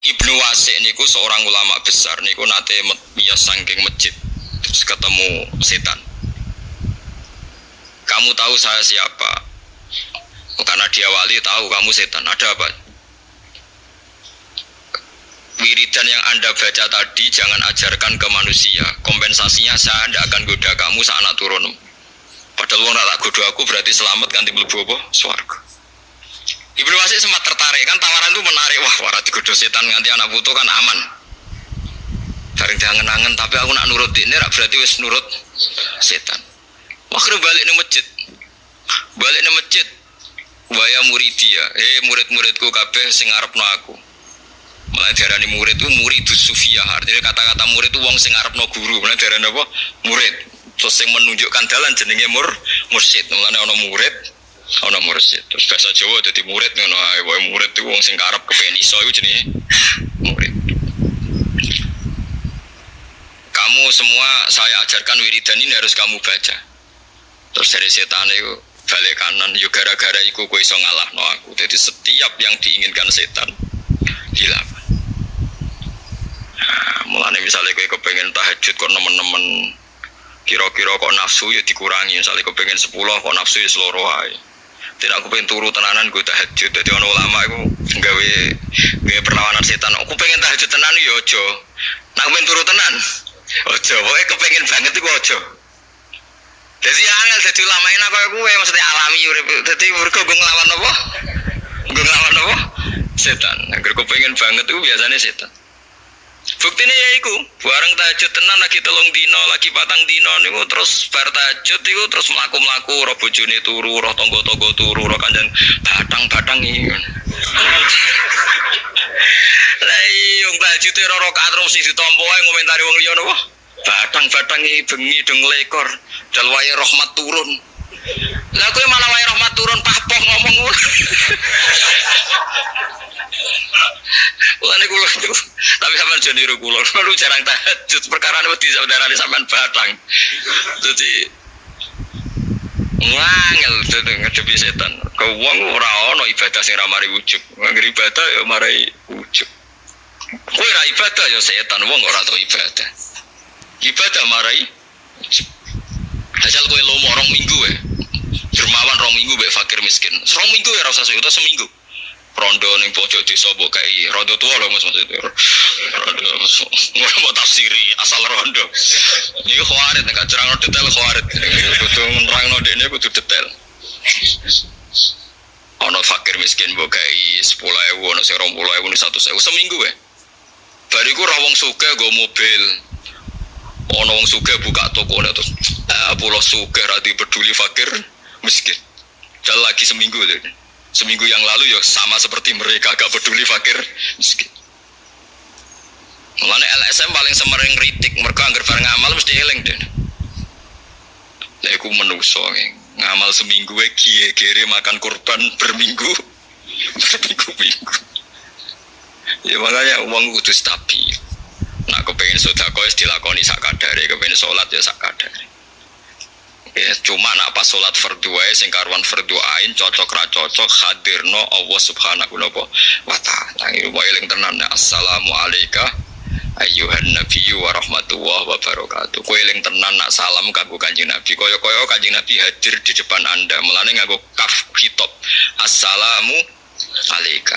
Ibnu Wasi' niku seorang ulama besar niku nate miyos saking masjid terus ketemu setan. Kamu tahu saya siapa? Karena dia wali tahu kamu setan. Ada apa? Wiridan yang Anda baca tadi jangan ajarkan ke manusia. Kompensasinya saya tidak akan goda kamu saat anak turun. Padahal wong tak goda aku berarti selamat ganti mlebu apa? Swarga. Ibnu Wasi' sempat tertarik kan tawaran itu menarik. Wah, wara digoda setan nganti anak putu kan aman. Bareng diangen-angen tapi aku nak nurut ini berarti wis nurut setan. Akhirnya balik ke masjid. Balik ke masjid. Waya muridia, murid-muridku kabeh sing ngarepno aku. Mulai diarani murid itu muridus sufiyah. Artinya kata-kata murid itu wong sing ngarepno guru. Mulai diarani apa? Murid. Terus sing menunjukkan jalan jenenge mursyid. Mulane ana murid, ana mursyid. Terus bahasa Jawa dadi murid ngono ae. Wae murid itu wong sing karep kepengin iso iku jenenge murid. Kamu semua saya ajarkan wiridan ini harus kamu baca. Terus dari setan itu balik kanan, yo gara-gara iku kowe iso ngalahno aku. Jadi setiap yang diinginkan setan dilakukan. Nah, mulane misalnya kowe kepengen tahajud kok nemen-nemen kira-kira kok nafsu ya dikurangi. Misalnya kowe pengen 10 kok nafsu ya seloro ae. Tidak aku pengen turu tenanan gue tahajud. Jadi ono ulama iku gawe perlawanan setan. Aku pengen tahajud tenan ya aja. Nek pengen turu tenan aja. Pokoke kepengen banget iku aja. Jadi angel dadi ulama enak kaya kowe maksudnya alami urip. Dadi mergo nglawan apa? Nglawan apa? Setan. Nek kepengin banget itu biasanya setan. Buktine ya iku, bareng tahajud tenan lagi 3 dina, lagi 4 dina niku terus bar tahajud iku terus mlaku-mlaku roh bojone turu, roh tangga-tangga turu, roh kanjeng batang-batang iki. Lah iya tahajud ora rakaat terus sing ditampa ae ngomentari wong liya napa? Batang-batang iki bengi deng lekor, dal wae rahmat turun. Lah kowe malah wae rahmat turun pahpoh ngomong ngono. Mulane kula itu, tapi sampean jane niru kula, lu jarang tahajud perkara wedi saudarane sampean batang. Dadi ngangel ngadepi setan. Kau wong ora ana ibadah sing ra mari ujug. Ngger ibadah ya mari ujug. Kowe ra ibadah ya setan wong ora tau ibadah. Ibadah marai asal kowe lomo 2 minggu dermawan 2 minggu mbek fakir miskin 2 minggu ya ora usah itu seminggu rondo ning pojok desa mbok kai rondo tua lho Mas maksud itu rondo mau tafsiri asal rondo iki khawarit nek cerang detail khawarit kudu nerangno dekne kudu detail ana fakir miskin mbok kai 10.000 ana sing 20.000 100.000 seminggu bariku ra wong sugih nggo mobil. Ono wong sugih buka toko terus pulau sugih ra peduli fakir miskin. Jalan lagi seminggu deh. Seminggu yang lalu ya sama seperti mereka gak peduli fakir miskin. Mulane LSM paling semering kritik mereka anggar bareng ngamal mesti eling deh. Lah iku menungso ngamal seminggu gere makan kurban berminggu. Ya makanya uang kudu stabil. Nak kepengen sedekah wis dilakoni sak kadare, kepengen salat ya sak kadare. Ya cuma nak pas salat fardhu wae sing karuan fardhu ain cocok ra cocok hadirno Allah Subhanahu wa taala. Iki wae eling tenan assalamu alayka ayyuhan nabiyyu wa rahmatullahi wa barakatuh. Kowe eling tenan nak salam kanggo Kanjeng Nabi. Kaya-kaya Kanjeng Nabi hadir di depan Anda. Mulane nganggo kaf khitab. Assalamu alayka.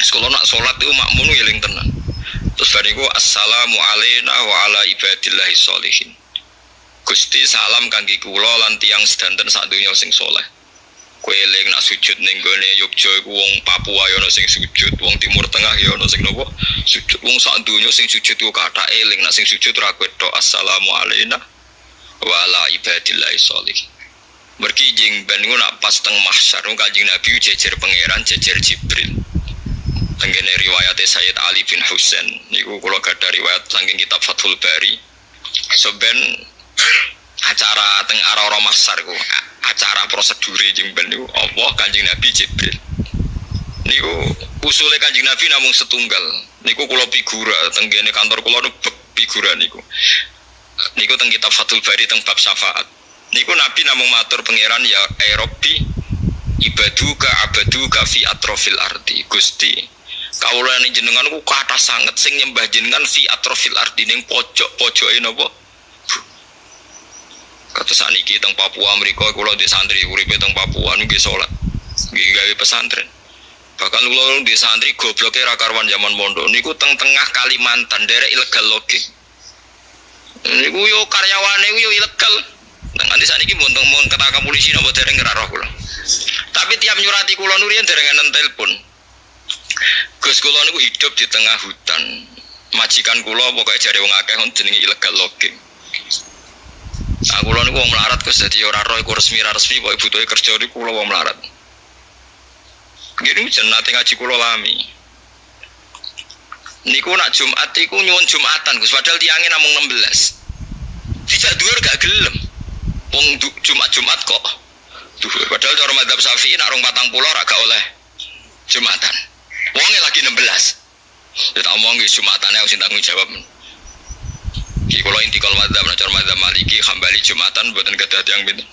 Sekolah nak salat itu makmum eling tenan. Terus bariku assalamu alayna wa ala ibadillahi sholihin. Gusti salam kangge kula lan tiyang sedanten sak donya sing saleh. Kowe eling nak sujud ning gone Yogya iku wong Papua ya ono sing sujud, wong Timur Tengah ya ono sing napa? Sujud wong sak donya sing sujud ku kathah eling nak sing sujud ora kowe tok assalamu alayna wa ala ibadillahi sholihin. Mergi jeng ben ngono nak pas teng mahsyar Kanjeng Nabi jejer pangeran jejer Jibril. Tenggene riwayat Sayyid Ali bin Husain niku kula gadah riwayat saking kitab Fathul Bari. Seben acara teng ara-ara mahsyar ku acara prosedure jeng ben niku Allah Kanjeng Nabi Jibril. Niku usule Kanjeng Nabi namung setunggal. Niku kula figura tenggene kantor kula figura niku. Niku teng kitab Fathul Bari teng bab syafaat. Niku Nabi namung matur pangeran ya Rabbi ibaduka abaduka fi atrofil ardi Gusti Kawulane jenengan ku kathah sanget sing nyembah jenengan fi atrofil ardi ning pojok-pojoke napa? Kata saniki teng Papua mriko kula di santri uripe teng Papua nggih salat. Nggih gawe pesantren. Bahkan kula di santri gobloke ra karuan zaman mondok niku teng tengah Kalimantan derek ilegal logging. Niku yo karyawane yo ilegal. Nanti saniki mun ketaka polisi napa dereng ora roh kula. Tapi tiap nyurati kula nurian dereng enten telepon. Gus kula niku hidup di tengah hutan. Majikan kula pokoke jare wong akeh jenenge ilegal logging. Aku kula niku wong melarat Gus dadi ora roh iku resmi pokoke butuhe kerja niku kula wong melarat. Gini jenate ngaji kula lami. Niku nak Jumat iku nyuwun Jumatan Gus padahal tiange namung 16. Dijak dhuwur gak gelem. Wong Jumat kok. Dhuwur padahal cara mazhab Syafi'i nak rong 40 ora gak oleh Jumatan. Wonge lagi 16. Ya tak omong nggih Jumatane aku sing tanggung jawab. Iki kula intikal mazhab nek cara mazhab Maliki Hambali Jumatan mboten kedah tiyang pinten.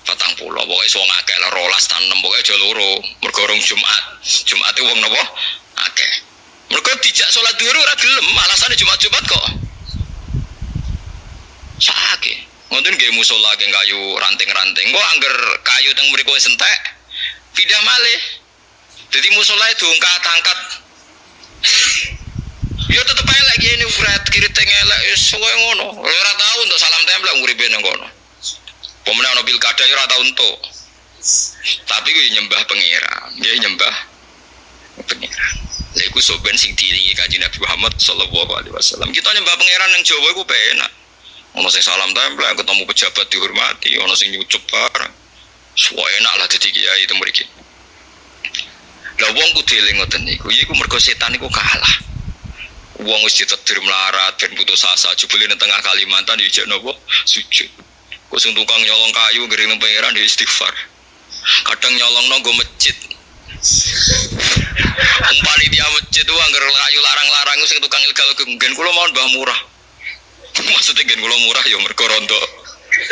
40 pokoke wong akeh lah 12 tan 6 pokoke aja loro. Mergo rong Jumat. Jumate wong napa? Akeh. Mergo dijak salat dhuwur ora gelem, alasane Jumat-Jumat kok. Sakake. Ngoten nggih musala nggih kayu ranting-ranting. Kok angger kayu teng mriku wis entek. Pindah malih. Jadi musolae diungkat-angkat. Yo tetep elek ngene urat kiri teng elek wis koyo ngono. Ora tau untuk salam tempel uripe nang kono. Pemene ana pilkada yo ora tau entuk. Tapi kuwi nyembah pangeran, nggih nyembah pangeran. Lha iku soben sing diiringi Kanjeng Nabi Muhammad sallallahu alaihi wasallam. Kita nyembah pangeran nang Jawa iku penak. Ono sing salam tempel ketemu pejabat dihormati, ono sing nyucup bareng. Suwe enak lah dadi kiai teng mriki. Lah wong kudu eling ngoten niku, iku mergo setan niku kalah. Wong wis ditedir melarat ben putus asa jebule nang tengah Kalimantan yo jek napa sujud. Kok sing tukang nyolong kayu ngering nang pangeran yo istighfar. Kadang nyolongno nggo masjid. Umpani dia masjid ku anggar kayu larang-larang sing tukang ilegal gen kula mau mbah murah. Maksudnya gen kula murah ya mergo rontok.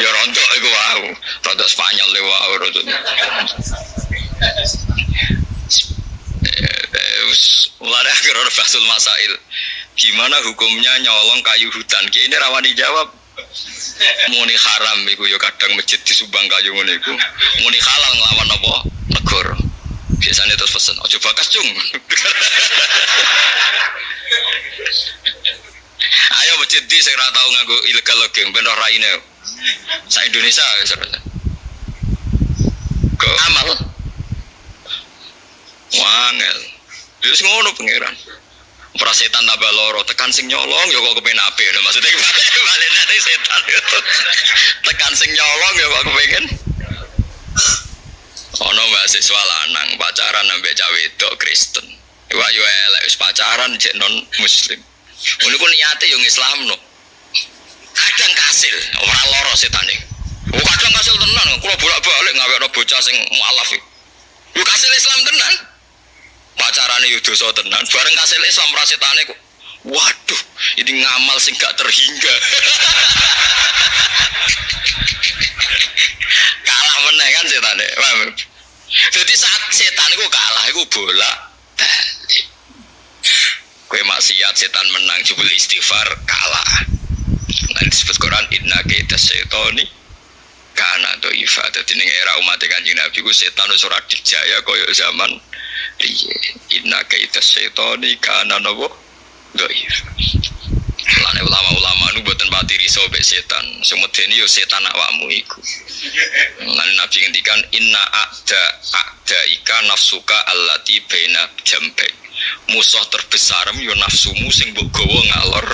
Ya rontok iku wae. Rontok Spanyol le wae rontok. Mulai akhirnya basul masail. Gimana hukumnya nyolong kayu hutan? Ini rawani jawab. Muni haram iku ya kadang masjid di Subang kayu ngene iku. Muni halal nglawan apa? Negara. Biasanya terus pesen, "Ojo bakas, Cung." Ayo masjid di sing ora tau nganggo ilegal logging ben ora raine. Sa Indonesia wis ora. Kok amal? Wangel. Wis ngono pangeran. Prasetan tambah loro tekan sing nyolong ya kok kepen apik lho maksudnya balene setan. Tekan sing nyolong ya kok kepengen. Ono mahasiswa lanang pacaran ambek cah wedok Kristen. Iku ayo elek wis pacaran jek non muslim. Ngono ku niate yo ngislamno. Kadang kasil, ora loro setane. Oh kadang kasil tenan, kula bolak-balik ngawekno bocah sing mualaf iki. Yo kasil Islam tenan. Pacarane yo dosa tenan. Bareng kasil Islam rasetane kok. Waduh, ini ngamal sing gak terhingga. Kalah meneh kan setane. Jadi saat setan iku kalah iku bola balik. Kowe maksiat setan menang jebul istighfar kalah. Lan disebut Quran inna kaita syaitani kana dhaifa. Dadi ning era umat Kanjeng Nabi ku setan wis ora dijaya kaya zaman riye. Inna kaita syaitani kana dhaifa. Lan ulama-ulama nu boten pati riso mek setan. Sing medeni yo setan awakmu iku. Lan Nabi ngendikan inna a'da ika nafsuka allati baina jambai. Musuh terbesar yo nafsumu sing mbok gawa ngalor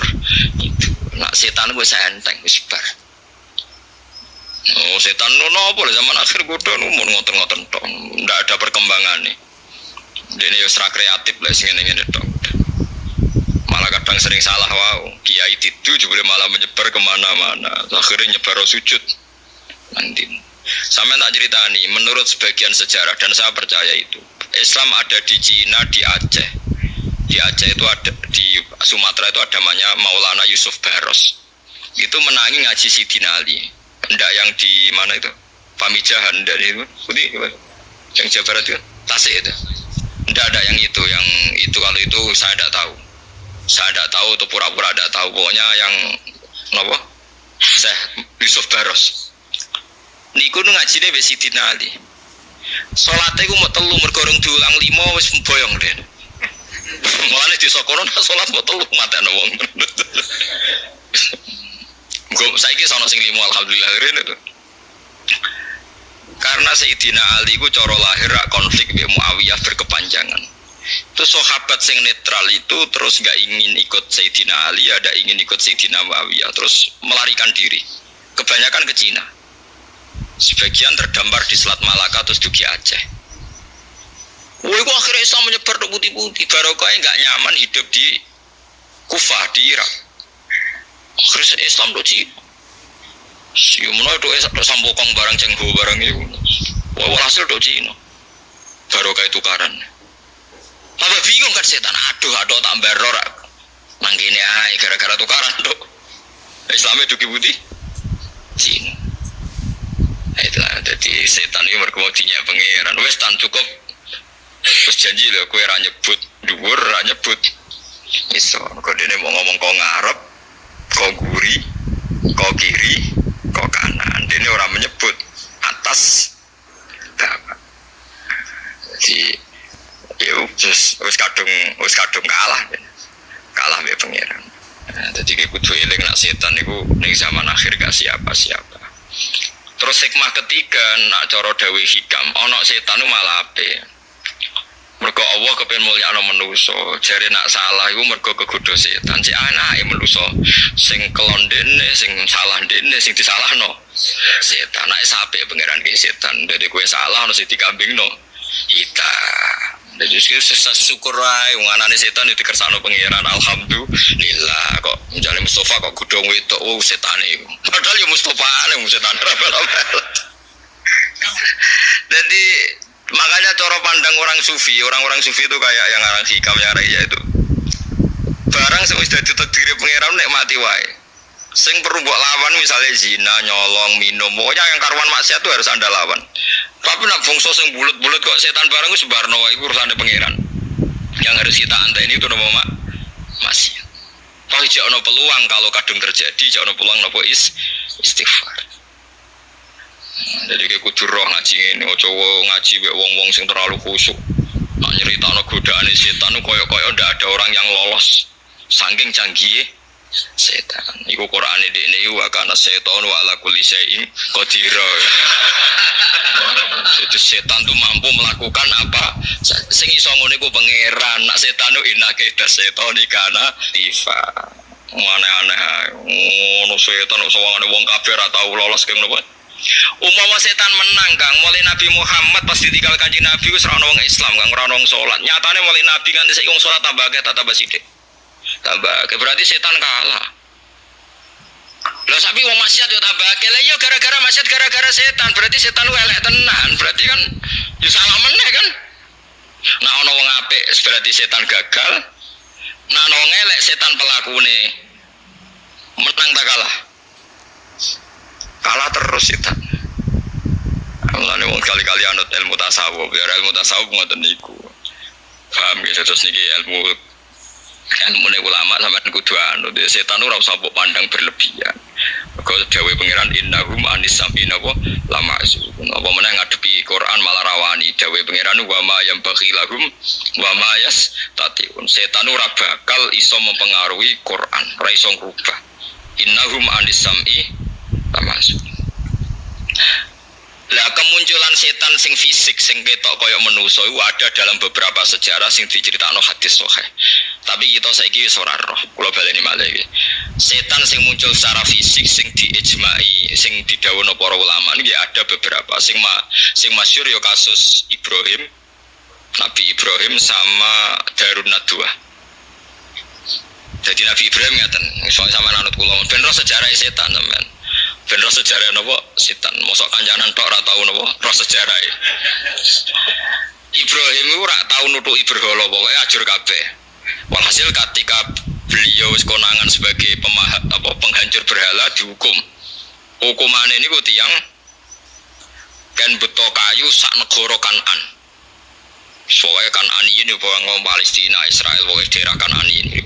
itu. Nak setan wis enteng wis bar. Oh setan nopo zaman akhir godho ngoten-ngoten tok. Ndak ada perkembangane. Dene yo ora kreatif lah sing ngene-ngene tok. Malah kadang sering salah wow. Kiai itu juga malah menyebar kemana-mana. Akhirnya nyebar sujud. Nanti. Sampai tak ceritani. Menurut sebagian sejarah dan saya percaya itu. Islam ada di Cina, di Aceh. Di Aceh itu ada, di Sumatera itu ada namanya Maulana Yusuf Baros. Itu menangi ngaji Sidina Ali. Ndak yang di mana itu? Pamijahan dari itu. Yang Jawa Barat itu. Tasik itu. Tidak yang itu kalau itu saya tidak tahu. Saya tidak tahu atau pura-pura tidak tahu. Pokoknya yang apa? Syekh Yusuf Baros. Niku nu ngajine wis Sidina Ali. Salate ku mok 3 mergo urung diulang 5 wis boyong den. Mulane desa kono salat mok 3 matane wong. Gua saiki sono sing 5 alhamdulillah rene to. Karena Sayyidina Ali ku cara lahir konflik mbek Muawiyah berkepanjangan. Terus sahabat sing netral itu terus gak ingin ikut Sayyidina Ali, ada ingin ikut Sayyidina Muawiyah, terus melarikan diri. Kebanyakan ke Cina. Sebagian terdampar di Selat Malaka terus dugi Aceh. Woi, kok akhirnya Islam menyebar ke putih-putih. Barokahnya gak nyaman hidup di Kufah di Irak. Akhirnya Islam do Cina. Yo menawa do sampokong barang cengho barang iku. Walhasil do Cina. Barokah tukaran. Apa bingung kan setan, aduh tak mbaro rak. Nang kene ae gara-gara tukaran tok. Islame dugi putih. Cina. Itulah jadi setan iki mergo dinyak pangeran. Wis tan cukup. Wis janji lho kowe ra nyebut dhuwur, ra nyebut iso. Kok dene mau ngomong kok ngarep, kok guri, kok kiri, kok kanan. Dene ora menyebut atas bawah. Jadi ya wis kadung kalah mbek pangeran. Jadi kayak kudu eling nak setan niku ning zaman akhir gak siapa-siapa. Terus hikmah ketiga nak cara dawuh hikam, ana setan malah apik. Mergo Allah kepen mulyakno manusa, jare nak salah iku mergo kegodho setan. Cek anake manusa sing kelon dene, sing salah dene, sing disalahno setan. Nek sapek pangeran ke setan, dadi kowe salah ono sing dikambingno. Ita. Dadi syukur wae wong anane setan dikersakno pangeran. Alhamdulillah kok njane Mustafa kok godhong wedok setane iku. Padahal ya Mustafane wong setan. Jadi makanya cara pandang orang sufi itu kayak yang orang hikamnya raya itu. Barang sing wis dadi takdir pangeran nek mati wae. Sing perlu mbok lawan misalnya zina, nyolong, minum, pokoknya yang karuan maksiat itu harus Anda lawan. Tapi nak bungso sing bulet-bulet kok setan barang wis barno wae iku urusane pangeran. Yang harus kita anteni itu nama maksiat. Toh jek ono peluang kalau kadung terjadi, jek ono peluang napa istighfar. Jadi kayak kudu roh ngaji ini, ojo ngaji be wong-wong sing terlalu khusyuk. Nak nyeritakno godaane setan koyo-koyo ndak ada orang yang lolos. Saking canggih setan. Iku Qur'ane dekne iku kana setan wa ala kulli syai'in qadir. Jadi setan tuh mampu melakukan apa? Sing iso ngene iku pangeran. Nak setan itu innaka setani kana tifa. Aneh-aneh. Ngono setan kok sawangane wong kafir atau lolos keng napa? Umpama setan menang Kang, mulai Nabi Muhammad pas ditinggal Kanjeng Nabi wis ora ono wong Islam, Kang ora ono wong salat. Nyatane mulai Nabi kan saiki wong salat tambah sithik. Berarti setan kalah. Lah sapi wong maksiat yo tambah akeh. Lah iya gara-gara maksiat gara-gara setan. Berarti setan lu elek tenan. Berarti kan yo salah meneh kan. Nah ono wong apik berarti setan gagal. Nah ono wong elek setan pelakune. Menang tak kalah? Kalah terus setan. Mulane wong kali-kali anut ilmu tasawuf, biar ilmu tasawuf ngoten niku. Paham ya terus niki ilmu ulama sampean kudu anut. Setan ora usah mbok pandang berlebihan. Mergo dawuh pangeran innahum anisabina wa lama'zun. Apa meneh ngadepi Quran malah rawani dawuh pangeran wa ma yambaghi lahum wa ma yastatiun. Setan ora bakal iso mempengaruhi Quran, ora iso ngrubah. Innahum anisami lama'zun. Lah kemunculan setan sing fisik sing ketok koyo manusa iku ada dalam beberapa sejarah sing diceritakno hadis sahih. Tapi kita saiki wis ora roh. Kula baleni malih iki. Setan sing muncul secara fisik sing diijmai, sing didhawuhna para ulama iki ada beberapa sing masyhur ya kasus Ibrahim. Nabi Ibrahim sama Darun Nadwa. Jadi Nabi Ibrahim ngaten, soal sama anut kula ben roh sejarah setan sampean. Ben roh sejarah napa setan mosok kancanan tok ora tau napa roh sejarah. Ibrahim ora tau nutuki berhala pokoke ajur kabeh. Walhasil ketika beliau wis konangan sebagai penghancur berhala dihukum. Hukumane niku tiyang kan beto kayu sak negara Kanan. Soalnya kan aniin yo ngomong Palestina, Israel, pokoknya daerah kan aniin.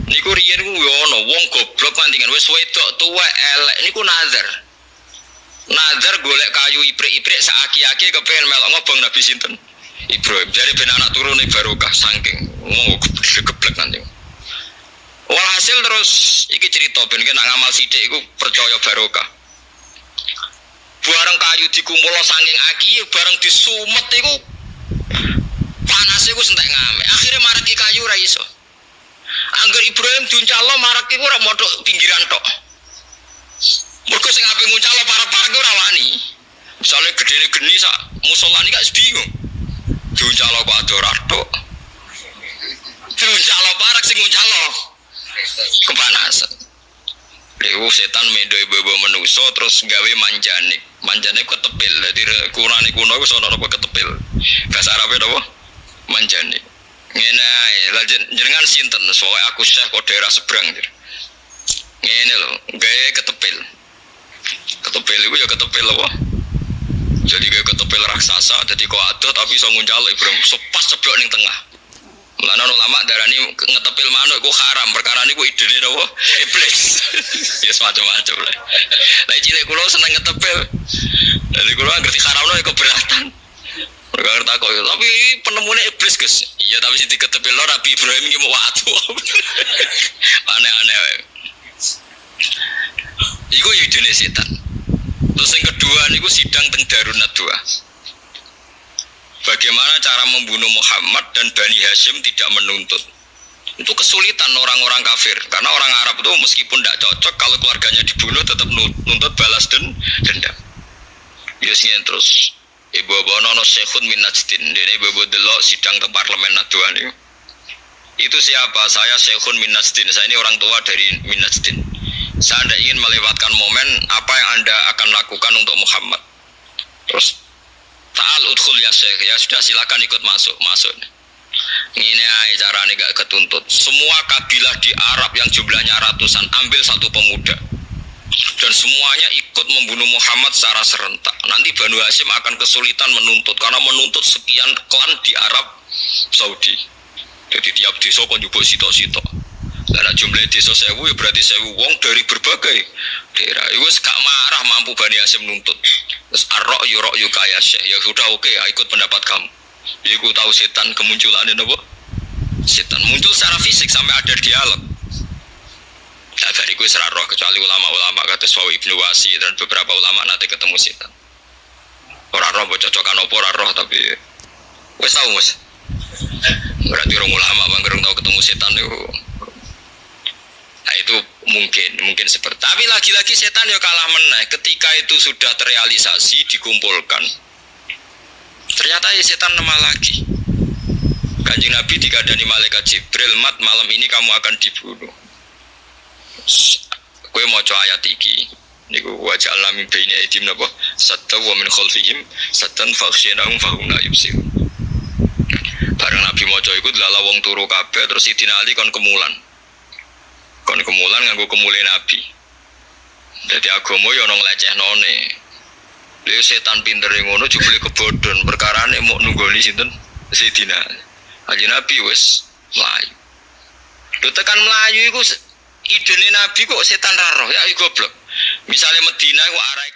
Niku riyen ku yo ono wong goblok pantingan wis wedok tuwa elek niku nazar. Nazar golek kayu iprik-iprik saaki-aki kepen melok ngobong Nabi sinten? Ibrahim. Jare ben anak turune barokah saking geblek nanti. Walhasil terus iki cerita ben nek ngamal sithik iku percaya barokah. Bareng kayu dikumpul saking aki bareng disumet iku panas iku entek ngame. Akhire mareki kayu ra iso. Angger Ibrahim diuncalo marak iku ora modok pinggiran tok. Mergo sing ape nguncalo para-para ku ora wani. Misale gedene geni sak musala iki gak bingung. Diuncalo kok ador tok. Diuncalo parak sing nguncalo. Kepanasan. Lewu setan mendo ibu-ibu manusa terus gawe manjane. Manjane ketepil. Dadi kurane kuno iku sono apa ketepil. Bahasa Arabe napa? Manjane. Ngene ae, lanjut jenengan sinten? Soale aku Syekh kok daerah seberang. Ngene lho, gawe ketepil. Ketepil iku ya ketepil apa? Jadi gawe ketepil raksasa, dadi kok adoh tapi iso nguncalo Ibrahim pas ceblok ning tengah. Mulane ulama darani ngetepil manuk iku haram, perkara niku idene napa? Iblis. Ya semacam-macam lah. Lah cilik kula seneng ngetepil. Dadi kula ngerti haramno keberatan. Mereka takut, tapi penemunya iblis guys. Iya tapi sih diketepil lo Nabi Ibrahim ini mau waktu. Aneh-aneh. Iku ya jenis setan. Terus yang kedua niku sidang teng Darun Nadwa. Bagaimana cara membunuh Muhammad dan Bani Hashim tidak menuntut. Itu kesulitan orang-orang kafir. Karena orang Arab itu meskipun tidak cocok kalau keluarganya dibunuh tetap nuntut balas dendam. Biasanya terus. Ibu-ibu nono Syekhun min Najdin. Dene ibu-ibu delok sidang ke parlemen Nadwa niku. Itu siapa? Saya Syekhun min Najdin. Saya ini orang tua dari min Najdin. Saya tidak ingin melewatkan momen apa yang Anda akan lakukan untuk Muhammad. Terus ta'al udkhul ya Syekh. Ya sudah silakan ikut masuk. Ngene ae carane gak ketuntut. Semua kabilah di Arab yang jumlahnya ratusan ambil satu pemuda. Dan semuanya ikut membunuh Muhammad secara serentak. Nanti Banu Hashim akan kesulitan menuntut karena menuntut sekian klan di Arab Saudi. Jadi tiap desa kon njupuk sito-sito. Lah jumlah desa 1000 ya berarti 1000 wong dari berbagai daerah. Iku wis gak marah mampu Bani Hashim nuntut. Terus ar-ra'yu kaya Syekh. Ya sudah oke, ikut pendapat kamu. Iku tahu setan kemunculannya napa? Setan muncul secara fisik sampai ada dialog. Nah, dari gue serah roh kecuali ulama-ulama kata Swawi Ibnu Wasi dan beberapa ulama nanti ketemu setan. Orang roh bococokan opo orang roh tapi wes tahu mas. Berarti orang ulama bang tahu ketemu setan itu. Nah itu mungkin seperti. Tapi lagi-lagi setan ya kalah menang. Ketika itu sudah terrealisasi dikumpulkan, ternyata ya setan nama lagi. Kanjeng Nabi dikadani malaikat Jibril, mat malam ini kamu akan dibunuh. Kowe maca ayat iki niku wajah alam baina aidim napa satta wa min khalfihim sattan fakhshinahum fahum la yubsirun. Bareng Nabi maca iku delala wong turu kabeh terus Sidina Ali kon kemulan nganggo kemule Nabi. Dadi agama ya ono nglecehnone. Lha setan pintere ngono jebule kebodhon perkarane mok nunggoni sinten Sidina Ali. Nabi wis mlayu. Lho tekan mlayu iku idene Nabi kok setan ra roh ya goblok. Misale Madinah ku arahe